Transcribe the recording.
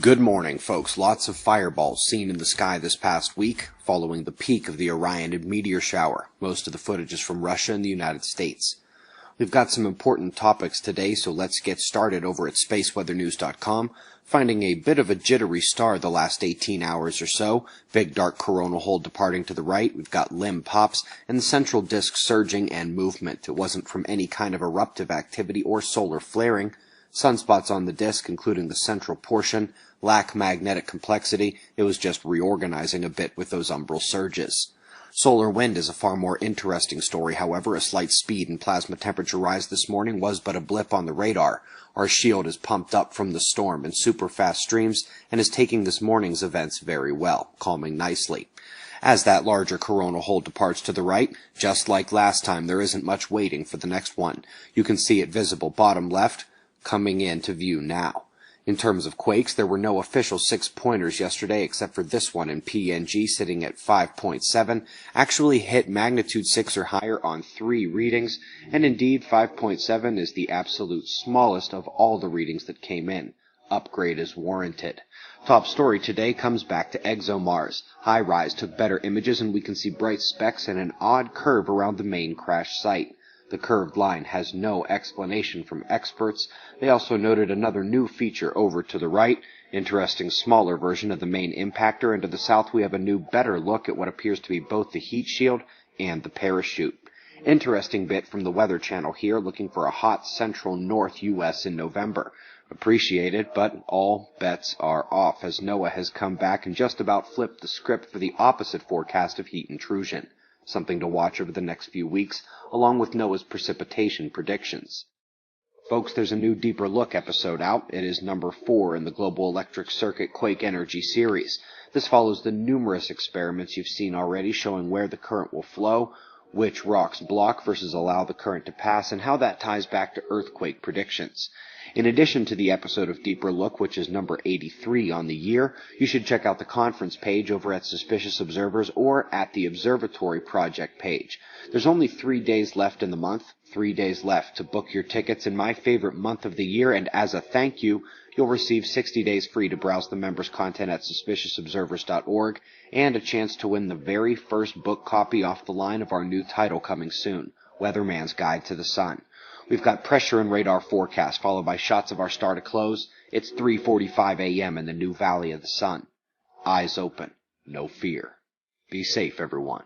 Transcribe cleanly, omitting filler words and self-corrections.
Good morning, folks. Lots of fireballs seen in the sky this past week, following the peak of the Orion meteor shower. Most of the footage is from Russia and the United States. We've got some important topics today, so let's get started over at spaceweathernews.com, finding a bit of a jittery star the last 18 hours or so, big dark coronal hole departing to the right, we've got limb pops, and the central disk surging and movement. It wasn't from any kind of eruptive activity or solar flaring. Sunspots on the disk, including the central portion, lack magnetic complexity. It was just reorganizing a bit with those umbral surges. Solar wind is a far more interesting story, however. A slight speed and plasma temperature rise this morning was but a blip on the radar. Our shield is pumped up from the storm in super fast streams and is taking this morning's events very well, calming nicely. As that larger coronal hole departs to the right, just like last time, there isn't much waiting for the next one. You can see it visible bottom left, coming into view now. In terms of quakes, there were no official 6-pointers yesterday except for this one in PNG sitting at 5.7, actually hit magnitude 6 or higher on 3 readings, and indeed 5.7 is the absolute smallest of all the readings that came in. Upgrade is warranted. Top story today comes back to ExoMars. HiRISE took better images and we can see bright specks and an odd curve around the main crash site. The curved line has no explanation from experts. They also noted another new feature over to the right, interesting smaller version of the main impactor, and to the south we have a new better look at what appears to be both the heat shield and the parachute. Interesting bit from the Weather Channel here, looking for a hot central north U.S. in November. Appreciated, but all bets are off as NOAA has come back and just about flipped the script for the opposite forecast of heat intrusion. Something to watch over the next few weeks, along with NOAA's precipitation predictions. Folks, there's a new Deeper Look episode out. It is number 4 in the Global Electric Circuit Quake Energy series. This follows the numerous experiments you've seen already showing where the current will flow, which rocks block versus allow the current to pass, and how that ties back to earthquake predictions. In addition to the episode of Deeper Look, which is number 83 on the year, you should check out the conference page over at Suspicious Observers or at the Observatory Project page. There's only 3 days left in the month, 3 days left to book your tickets in my favorite month of the year, and as a thank you, you'll receive 60 days free to browse the members' content at suspiciousobservers.org and a chance to win the very first book copy off the line of our new title coming soon, Weatherman's Guide to the Sun. We've got pressure and radar forecast, followed by shots of our star to close. It's 3:45 a.m. in the new Valley of the Sun. Eyes open, no fear. Be safe, everyone.